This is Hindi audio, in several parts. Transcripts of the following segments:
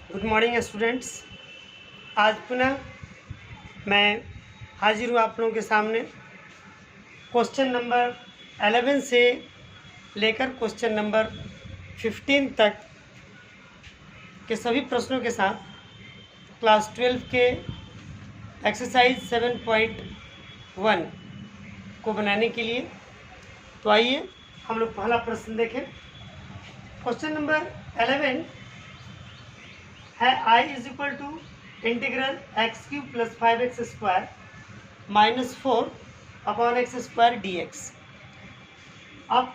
Good morning students. आज पुनः मैं हाजिर हूँ आप लोगों के सामने क्वेश्चन नंबर 11 से लेकर क्वेश्चन नंबर 15 तक के सभी प्रश्नों के साथ क्लास 12 के एक्सरसाइज 7.1 को बनाने के लिए। तो आइए हम लोग पहला प्रश्न देखें। क्वेश्चन नंबर 11 है I is equal to integral x cube plus 5x square minus 4 upon x square d x. अब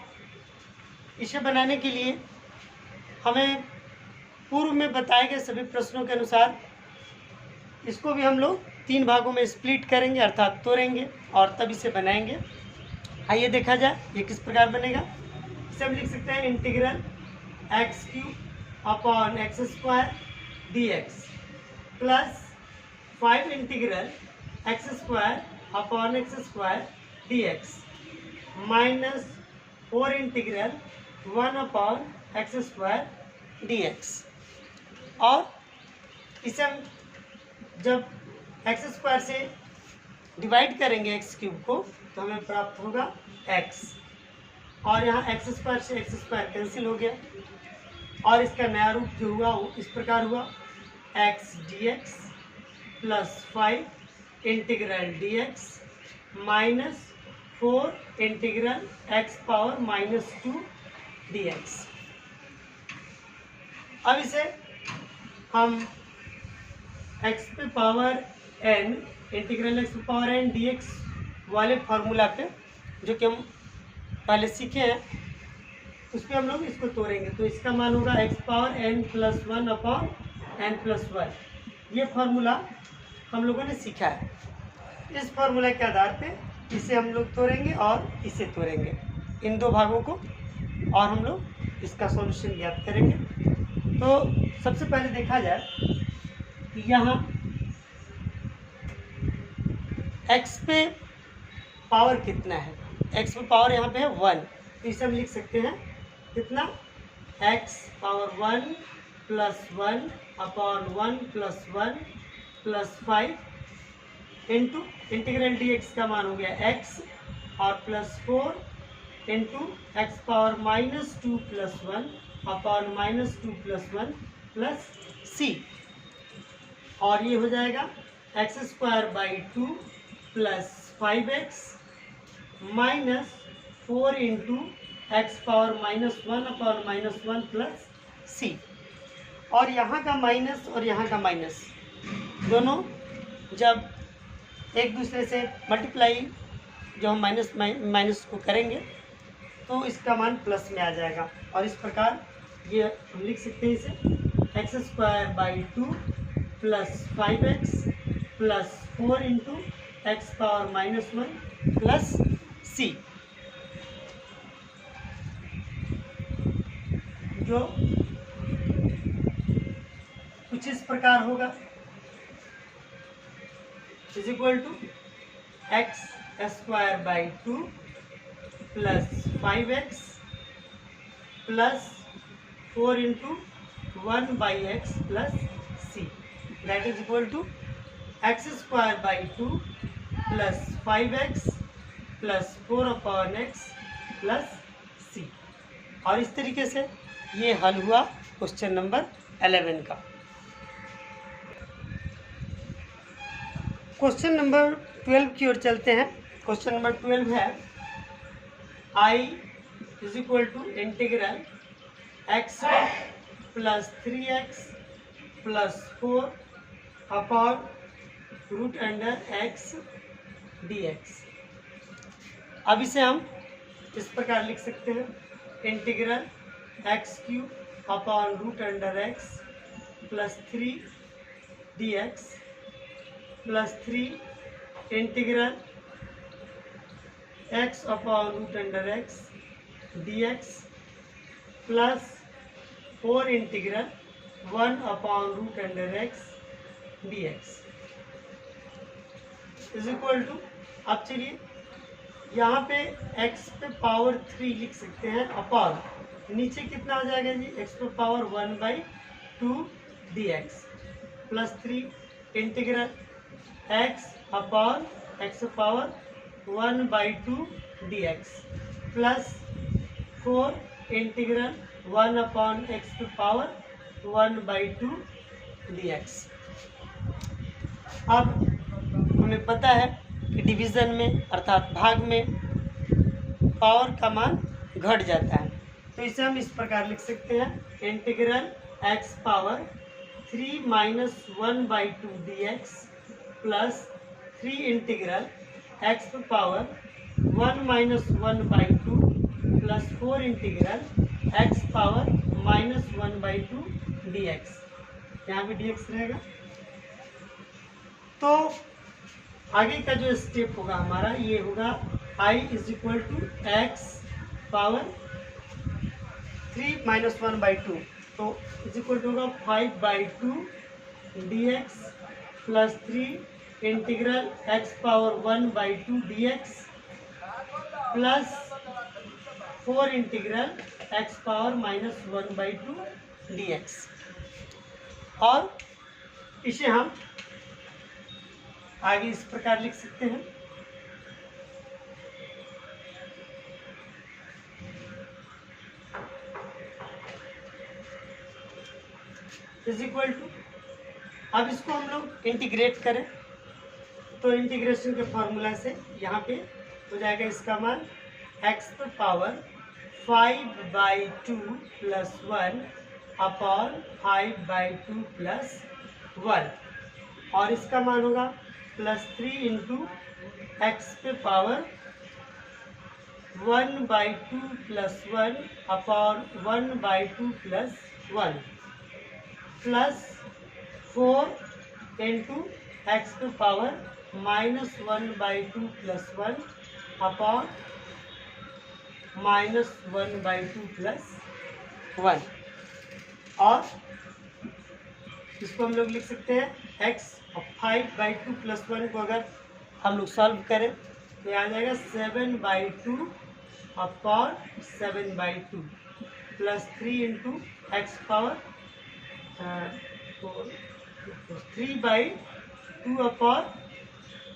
इसे बनाने के लिए हमें पूर्व में बताए गए सभी प्रश्नों के अनुसार इसको भी हम लोग 3 भागों में स्प्लिट करेंगे, अर्थात तोड़ेंगे और तब इसे बनाएंगे। आइए देखा जाए ये किस प्रकार बनेगा। इसे हम लिख सकते हैं integral x cube upon x square d x plus 5 integral x square upon x square d x minus 4 integral 1 upon x square d x. और इसे हम जब एक्स स्क्वायर से डिवाइड करेंगे एक्स क्यूब को तो हमें प्राप्त होगा एक्स, और यहाँ एक्स स्क्वायर से एक्स स्क्वायर कैंसिल हो गया और इसका नया रूप जो हुआ वो इस प्रकार हुआ x d x plus 5 integral d x minus 4 integral x power minus 2 D x. अब इसे हम एक्स पे पावर एन इंटीग्रल एक्स पे पावर एन डी एक्स वाले फार्मूला पे जो कि हम पहले सीखे हैं उस पर हम लोग इसको तोड़ेंगे। तो इसका मान होगा x power n plus 1 upon n plus 1। ये फार्मूला हम लोगों ने सीखा है। इस फार्मूला के आधार पे इसे हम लोग तोड़ेंगे और इसे तोड़ेंगे, इन दो भागों को, और हम लोग इसका सॉल्यूशन ज्ञात करेंगे। तो सबसे पहले देखा जाए कि यहाँ एक्स पे पावर कितना है। एक्स पे पावर यहाँ पे है 1, तो इसे हम लिख सकते हैं कितना, x power 1 plus 1 upon 1 plus 1 plus 5 into integral d x का मान हो गया एक्स और plus 4 into x power minus 2 plus 1 upon minus 2 plus 1 plus c, और ये हो जाएगा x square by 2 plus 5x minus 4 into x power minus 1 upon minus 1 plus c. और यहाँ का माइनस और यहाँ का माइनस दोनों जब एक दूसरे से मल्टीप्लाई जो हम माइनस को करेंगे तो इसका मान प्लस में आ जाएगा। और इस प्रकार ये हम लिख सकते हैं इसे x square by 2 plus 5x plus 4 into x power minus 1 plus c, जो कुछ इस प्रकार होगा is equal to x square by 2 plus 5x plus 4 into 1 by x plus c, that is equal to x square by 2 plus 5x plus 4 upon x plus c. और इस तरीके से ये हल हुआ क्वेश्चन नंबर 11 का। क्वेश्चन नंबर 12 की ओर चलते हैं। क्वेश्चन नंबर 12 है I is equal to integral x plus 3x plus 4 upon root under x d x. अब इसे हम इस प्रकार लिख सकते हैं integral x cube upon root under x plus 3 d x plus 3 integral x upon root under x d x plus 4 integral 1 upon root under x d x is equal to, अब चलिए यहाँ पे x पे पावर 3 लिख सकते हैं अपॉन नीचे कितना हो जाएगा जी, x पे power 1/2 dx plus 3 integral x upon x power 1/2 dx plus 4 integral 1 upon x की पावर 1/2 dx। अब हमें पता है कि डिवीज़न में अर्थात भाग में पावर का मान घट जाता है, तो इसे हम इस प्रकार लिख सकते हैं integral x power 3 minus 1/2 dx plus 3 integral x power 1 minus 1/2 plus 4 integral x power minus 1/2 dx। यहाँ भी dx रहेगा। तो आगे का जो स्टेप होगा हमारा ये होगा I is equal to x power 3 minus 1/2, तो इज इक्वल टू होगा 5/2 dx plus 3 integral x power 1/2 dx plus 4 integral x power minus 1/2 dx। और इसे हम आगे इस प्रकार लिख सकते हैं इज इक्वल टू, अब इसको हम लोग इंटीग्रेट करें तो इंटीग्रेशन के फॉर्मूला से यहाँ पे हो जाएगा इसका मान x power 5/2 plus 1 upon 5/2 plus 1, और इसका मान होगा प्लस 3 इंटू एक्स पे power 1/2 plus 1 upon 1/2 plus 1 plus 4 into x पे power minus 1/2 plus 1 upon minus 1/2 plus 1। और इसको हम लोग लिख सकते हैं x और 5/2 प्लस 1 को अगर हम लोग सॉल्व करें तो आ जाएगा 7/2 upon 7/2 plus 3 into x power 3/2 upon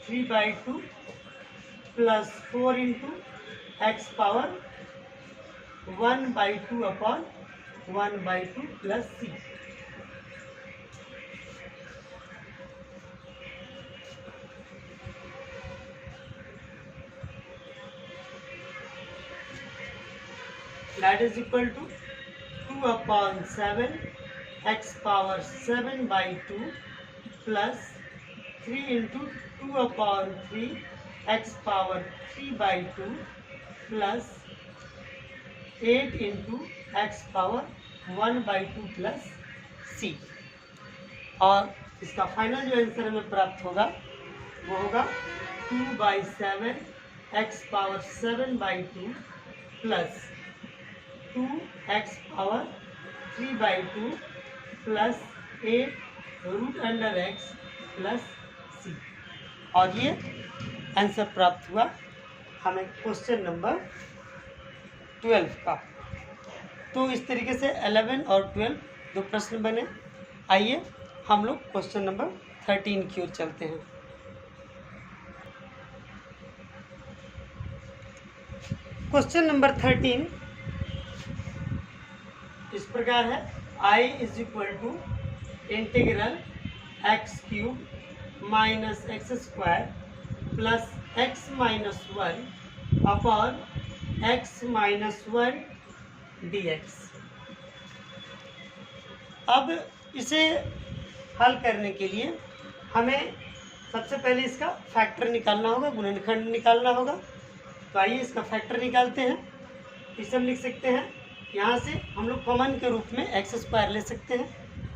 3/2 plus 4 into x power 1/2 upon 1/2 plus c। That is equal to 2 upon 7 x power 7/2 plus 3 into 2 upon 3 x power 3/2 plus 8 into x power 1/2 plus c। और इसका फाइनल जो आंसर हमें प्राप्त होगा वो होगा 2/7 x power 7/2 plus 2x power 3/2 plus 8 root under x plus c। और ये आंसर प्राप्त हुआ हमें क्वेश्चन नंबर 12 का। तो इस तरीके से 11 और 12 दो प्रश्न बने। आइए हम लोग क्वेश्चन नंबर 13 की ओर चलते हैं। क्वेश्चन नंबर 13 इस प्रकार है I is equal to integral x cube minus x square plus x minus 1 upon x minus 1 dx। अब इसे हल करने के लिए हमें सबसे पहले इसका फैक्टर निकालना होगा, गुणनखंड निकालना होगा। तो आइए इसका फैक्टर निकालते हैं। इसे हम लिख सकते हैं, यहाँ से हम लोग कॉमन के रूप में एक्स स्क्वायर ले सकते हैं।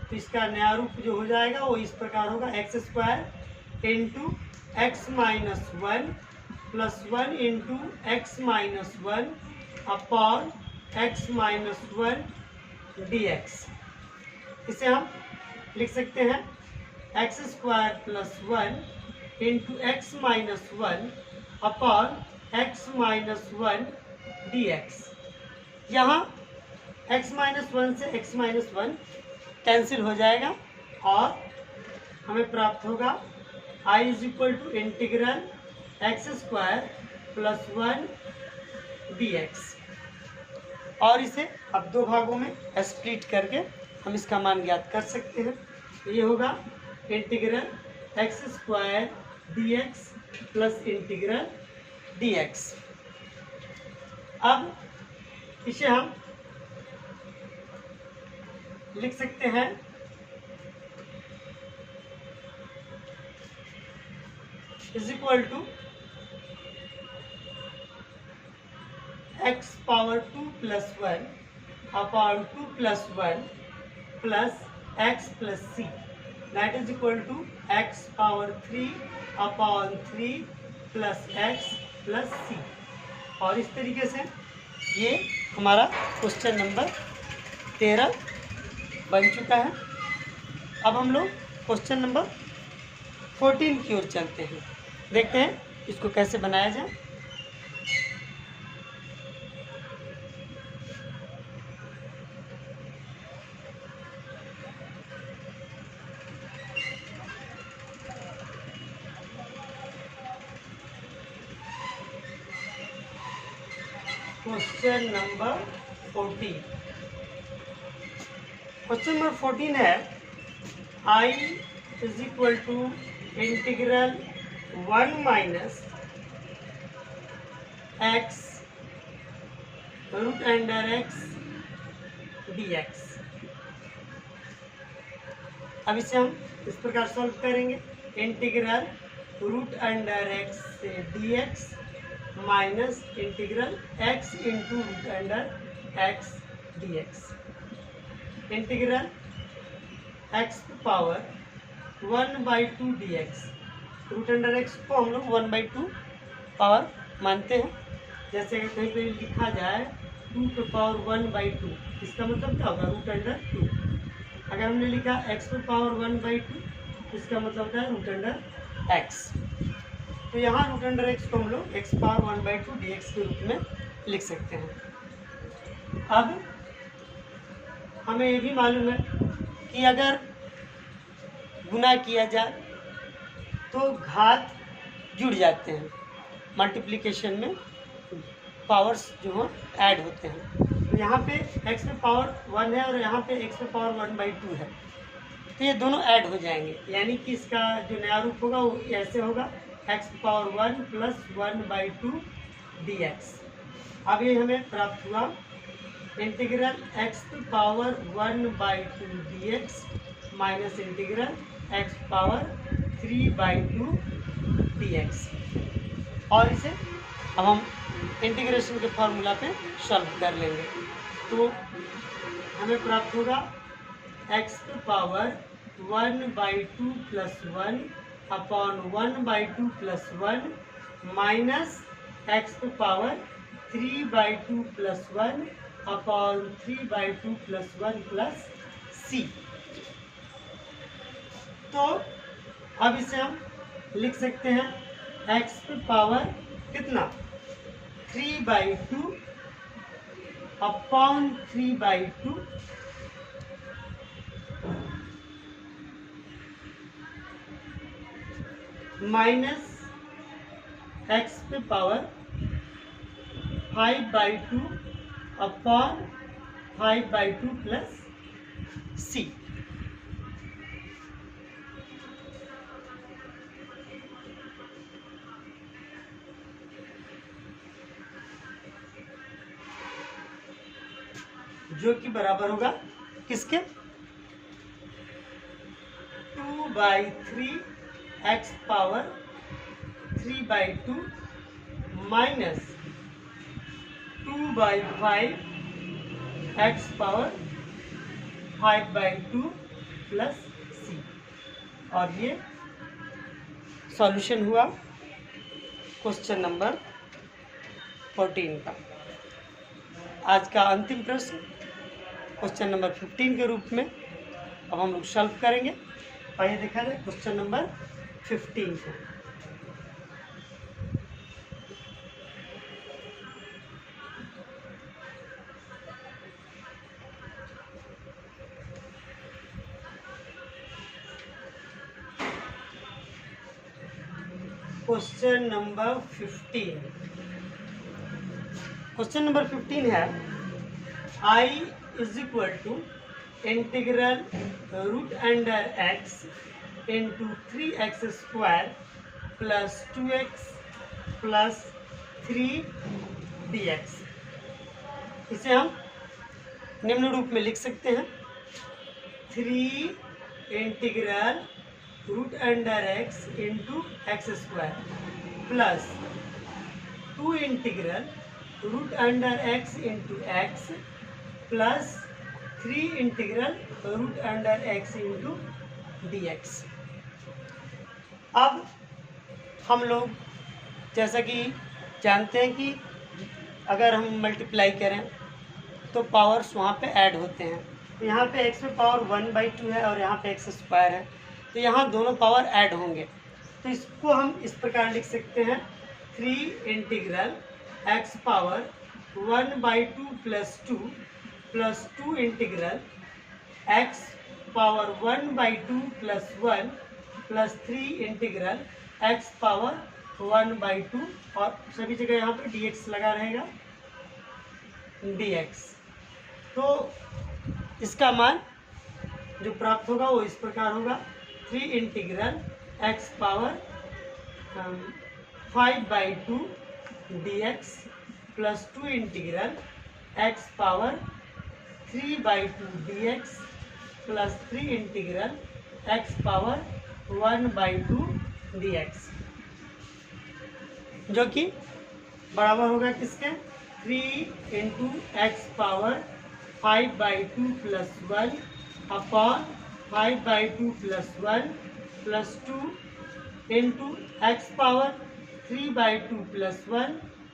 तो इसका नया रूप जो हो जाएगा वो इस प्रकार होगा x square into x minus 1 plus 1 into x minus 1 upon x minus 1 dx। इसे हम लिख सकते हैं x square plus 1 into x minus 1 upon x minus 1 dx। यहाँ x माइनस 1 से x माइनस 1 कैंसिल हो जाएगा और हमें प्राप्त होगा I is equal to integral x square plus 1 dx। और इसे अब दो भागों में स्प्लिट करके हम इसका मान ज्ञात कर सकते हैं। ये होगा integral x square dx plus integral dx। अब इसे हम लिख सकते हैं is equal to x power 2 plus 1 upon 2 plus 1 plus x plus c that is equal to x power 3 upon 3 plus x plus c. और इस तरीके से ये हमारा क्वेश्चन नंबर 13 बन चुका है। अब हम लोग क्वेश्चन नंबर 14 की ओर चलते हैं, देखते हैं इसको कैसे बनाया जाए। क्वेश्चन नंबर 14, क्वेश्चन नंबर 14 है I is equal to integral 1 minus x root under x dx। अब इसे हम इस प्रकार सॉल्व करेंगे, इंटीग्रल रूट अंडर एक्स से dx minus integral x into root under x dx। Integral x power 1/2 dx। Root under x को हम लोग 1/2 पावर मानते हैं। जैसे कहीं पे लिखा जाए 2 की पावर 1/2, इसका मतलब क्या होगा रूट अंडर 2। अगर हमने लिखा x की पावर 1/2, इसका मतलब होता है रूट अंडर x। तो यहाँ रूट अंडर एक्स को हम लोग x पावर 1/2 dx के रूप में लिख सकते हैं। अब हमें ये भी मालूम है कि अगर गुना किया जाए तो घात जुड़ जाते हैं, मल्टीप्लिकेशन में पावर्स जो हैं ऐड होते हैं। तो यहाँ पे x पे पावर 1 है और यहाँ पे x पे पावर 1/2 है, तो ये दोनों ऐड हो जाएंगे, यानी कि इसका जो नया रूप होगा वो ऐसे होगा x पावर 1 प्लस 1/2 dx। अब ये हमें प्राप्त हुआ integral x power 1/2 dx minus integral x power 3/2 dx। और इसे अब हम इंटीग्रेशन के फॉर्मूला पे सॉल्व कर लेंगे। तो हमें प्राप्त होगा x power 1/2 plus 1 upon 1/2 plus 1 minus x power 3/2 plus 1 upon 3/2 plus 1 plus c. तो अब इसे हम लिख सकते हैं एक्स पावर कितना 3/2 अपॉन 3/2 माइनस एक्स पे पावर 5/2 अपॉन 5/2 प्लस सी। जो कि बराबर होगा किसके 2/3 x power 3/2 minus 2/5 x power 5/2 plus c. और ये सॉल्यूशन हुआ क्वेश्चन नंबर 14 का। आज का अंतिम प्रश्न क्वेश्चन नंबर 15 के रूप में अब हम लोग सॉल्व करेंगे। आइए देखा जाए क्वेश्चन नंबर 15 को। Question number 15। क्वेश्चन नंबर 15 है I is equal to integral root under x into 3x square plus 2x plus 3dx। इसे हम निम्न रूप में लिख सकते हैं 3 integral root under x into x square plus 2 integral root under x into x plus 3 integral root under x into dx। अब हम लोग जैसा कि जानते हैं कि अगर हम मल्टीप्लाई करें तो पावर्स वहाँ पे ऐड होते हैं। तो यहाँ पे x में पावर 1/2 है और यहाँ पे x स्क्वायर है, तो यहाँ दोनों पावर ऐड होंगे। तो इसको हम इस प्रकार लिख सकते हैं 3 integral x power 1/2 plus 2 plus 2 integral x power 1/2 plus 1 plus 3 integral x power 1/2 और सभी जगह यहाँ पर dx लगा रहेगा dx। तो इसका मान जो प्राप्त होगा वो इस प्रकार होगा 3 integral x power 5/2 dx plus 2 integral x power 3/2 dx plus 3 integral x power 1/2 dx, जो कि बराबर होगा किसके 3 into x power 5/2 plus 1 upon 5/2 plus 1 plus 2 into x power 3/2 plus 1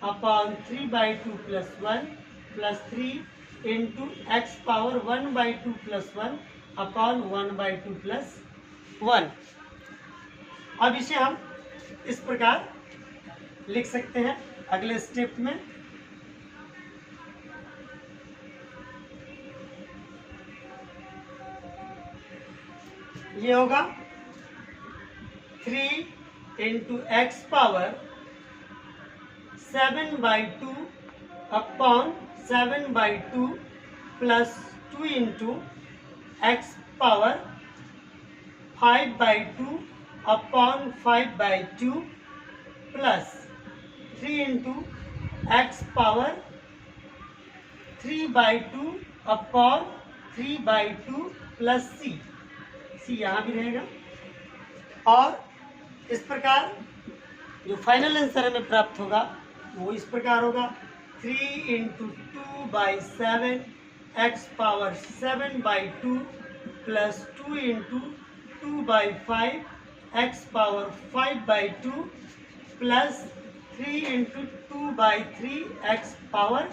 upon 3/2 plus 1 plus 3 into x power 1/2 plus 1 upon 1/2 plus 1। अब इसे हम इस प्रकार लिख सकते हैं अगले स्टेप में। ये होगा 3 into x power 7/2 upon 7/2 plus 2 into x power 5/2 upon 5/2 plus 3 into x power 3/2 upon 3/2 plus c यहाँ भी रहेगा। और इस प्रकार जो फाइनल आंसर हमें प्राप्त होगा वो इस प्रकार होगा 3 into 2/7 x power 7/2 plus 2 into 2/5 x power 5/2 plus 3 into 2/3 x power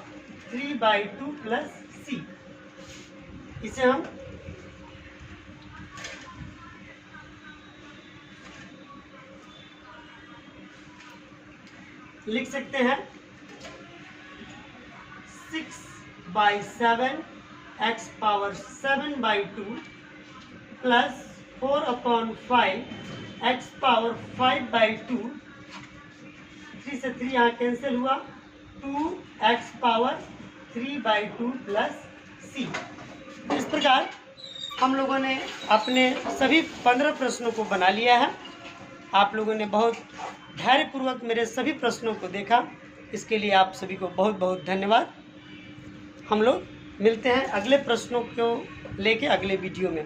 3/2 plus c. इसे हम लिख सकते हैं 6/7 x power 7/2 plus 4/5 x power 5/2, 3 से 3 यहाँ कैंसिल हुआ 2 एक्स पावर 3/2 प्लस सी। इस प्रकार हम लोगों ने अपने सभी 15 प्रश्नों को बना लिया है। आप लोगों ने बहुत धैर्यपूर्वक मेरे सभी प्रश्नों को देखा, इसके लिए आप सभी को बहुत बहुत धन्यवाद। हम लोग मिलते हैं अगले प्रश्नों को लेके अगले वीडियो में।